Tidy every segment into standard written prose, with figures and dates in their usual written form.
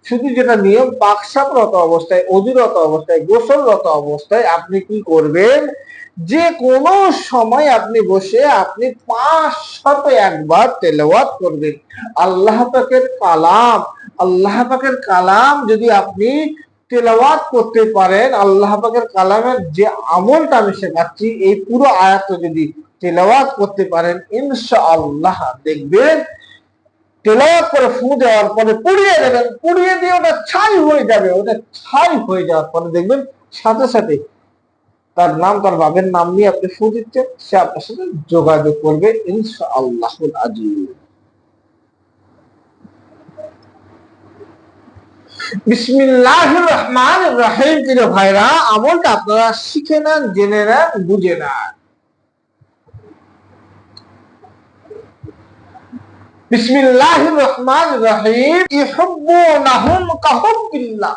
শুধু যেটা নিয়ম, পাকসাপরত অবস্থায়, অজুরত অবস্থায়, গোসলরত অবস্থায় আপনি কি করবেন, যে কোনো সময় আপনি বসে আপনি 501 তেলাওয়াত করবেন আল্লাহ পাকের কালাম। আল্লাহ পাকের কালাম যদি আপনি তেলাওয়াত করতে পারেন, আল্লাহ পাকের কালামের যে আমলটা আমি শেখাচ্ছি এই পুরো আয়াত যদি তেলাওয়াত করতে পারেন, ইনশাআল্লাহ দেখবেন তেলাওয়াত করে ফু দেওয়ার পরে পুড়িয়ে দেবেন, পুড়িয়ে দিয়ে ওটা ছাই হয়ে যাবে। ওটা ছাই হয়ে যাওয়ার পরে দেখবেন সাথে সাথে তার নাম, তার বাবার নাম নিয়ে আপনি ফু দিচ্ছেন, সে আপনার সাথে যোগাযোগ করবে ইনশাআল্লাহুল আজিজ। বিসমিল্লাহির রহমানির রহিম। প্রিয় ভাইরা, আমলটা আপনারা শিখে নেন, জেনে নেন, বুঝে নেন। বিসমিল্লাহির রহমানির রহিম। ইহুব্বুনাহুম কাহুব্বিল্লাহ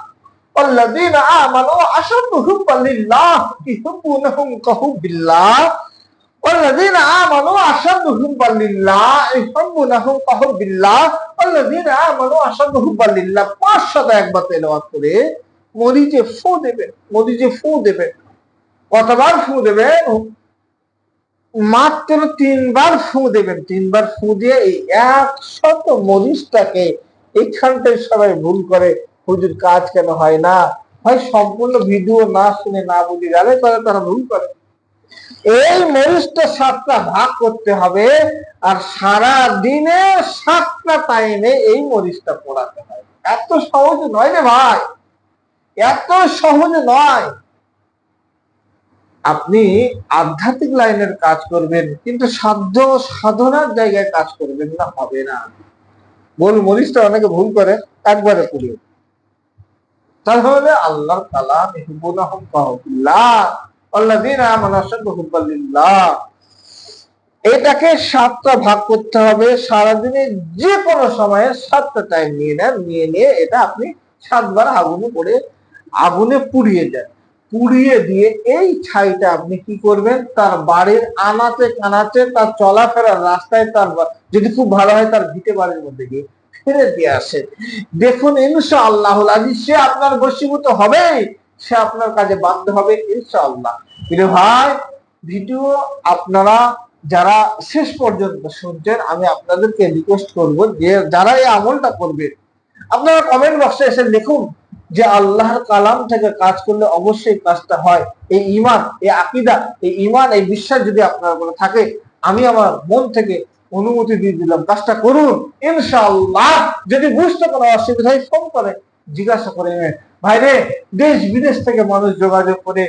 والذين آمنوا أشد حبا لله يحبونهم كحب الله والذين آمنوا أشد حبا لله يحبونهم كحب الله والذين آمنوا أشد حبا لله। 501 তেলাওয়াত করে মরিচে ফু দেবেন, মরিচে ফু দেবেন। কতবার ফু দেবেন? মাত্র 3বার ফু দেবেন। 3বার ফু দিয়ে এই 100 মরিচটাকে, এইখানটায় সবাই ভুল করে, হুজুর কাজ কেন হয় না, হয় সম্পূর্ণ ভিডিও না শুনে না বুঝে গেলে করে তারা ভুল করে। এই মরিচটা 7টা ভাগ করতে হবে, আর সারা দিনে 7টা টাইমে এই মরিচটা পোড়াতে হয়। এত সহজ নয় রে ভাই, এত সহজ নয়। আপনি আধ্যাত্মিক লাইনের কাজ করবেন কিন্তু সাধ্য সাধনার জায়গায় কাজ করবেন না, হবে না। গোল মরিচটা অনেকে ভুল করে, একবারে পুড়িয়ে। তাহলে আল্লাহর কালাম ইহুব্বুনাহুম কাহুব্বিল্লাহ ওয়াল্লাযীনা আমানু আশাদ্দু হুব্বান লিল্লাহ, এটাকে 7টা ভাগ করতে হবে। সারাদিনে যে কোনো সময়ে 7টা টাইম নিয়ে নেন, নিয়ে এটা আপনি 7বার আগুনে পুড়িয়ে দেন। পুড়িয়ে দিয়ে এই ছাইটা আপনি কি করবেন, তার বাড়ির আনাচে কানাচে, তার চলাফেরার রাস্তায়, তার যদি খুব ভালো হয় তার ভিটে বাড়ির মধ্যে গিয়ে ফেলে দিয়ে আসে। দেখুন ইনশাআল্লাহুল আজিজ সে আপনার বশীভূত হবে, সে আপনার কাজে বাধ্য হবে ইনশাআল্লাহ। প্রিয় ভাই, ভিডিও আপনারা যারা শেষ পর্যন্ত শুনছেন, আমি আপনাদেরকে রিকোয়েস্ট করব যে যারা এই আমলটা করবে, আপনারা কমেন্ট বক্সে এসে লিখুন যে আল্লাহর কালাম থেকে কাজ করলে অবশ্যই কাজটা হয়। এই ঈমান, এই আকীদা, এই ঈমান, এই বিশ্বাস যদি আপনার মনে থাকে, আমি আমার মন থেকে অনুমতি দিয়ে দিলাম, কাজটা করুন ইনশাআল্লাহ। যদি বুঝতে কোনো অসুবিধা হয় ফোন করে জিজ্ঞাসা করে নেবেন। ভাইরে, দেশ বিদেশ থেকে মানুষ যোগাযোগ করে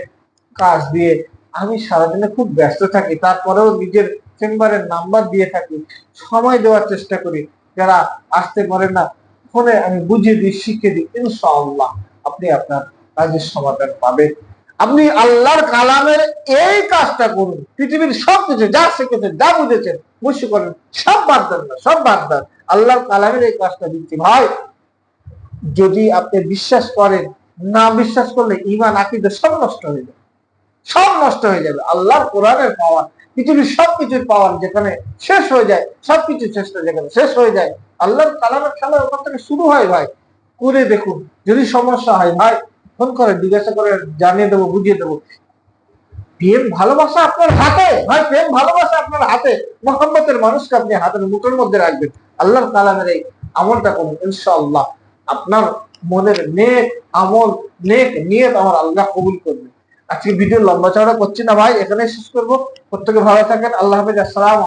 কাজ দিয়ে, আমি সারাদিনে খুব ব্যস্ত থাকি, তারপরেও নিজের চেম্বারের নাম্বার দিয়ে থাকি, সময় দেওয়ার চেষ্টা করি। যারা আসতে পারেন না, ফোনে আমি বুঝিয়ে দিই, শিখিয়ে দিই, ইনশাআল্লাহ আপনি আপনার কাজের সমাধান পাবেন। আপনি আল্লাহর কালামের এই কাজটা করুন, পৃথিবীর সবকিছু যা শিখেছেন, যা বুঝেছেন, মুশি করেন, সব বাদ দেন না, সব বাদ দেন। আল্লাহর কালামের এই কাজটা দিচ্ছি ভাই। যদি আপনি বিশ্বাস করেন, না বিশ্বাস করলে ঈমান আকীদা সব নষ্ট হয়ে যাবে, সব নষ্ট হয়ে যাবে। আল্লাহর কোরআনের পাওয়ার, পৃথিবীর সবকিছুর পাওয়ার যেখানে শেষ হয়ে যায়, সবকিছু চেষ্টা যেখানে শেষ হয়ে যায়, আল্লাহর কালামের খেলা ওখান থেকে শুরু হয়। ভাই করে দেখুন, যদি সমস্যা হয় ভাই ফোন করে জিজ্ঞাসা করে জানিয়ে দেবো, বুঝিয়ে দেবো। প্রেম ভালোবাসা আপনার হাতে ভাই, প্রেম ভালোবাসা আপনার হাতে। মোহাম্মতের মানুষকে আপনি হাতের মুঠোর মধ্যে রাখবেন, আল্লাহর কালামের এই আমলটা করুন, ইনশাআল্লাহ আপনার মনের নেক আমল, নেক নিয়ত আমার আল্লাহ কবুল করবে। আজকে ভিডিও লম্বা চওড়া করছি না ভাই, এখানে শেষ করবো। প্রত্যেকে ভালো থাকেন, আল্লাহ হাফেজ, আসসালাম।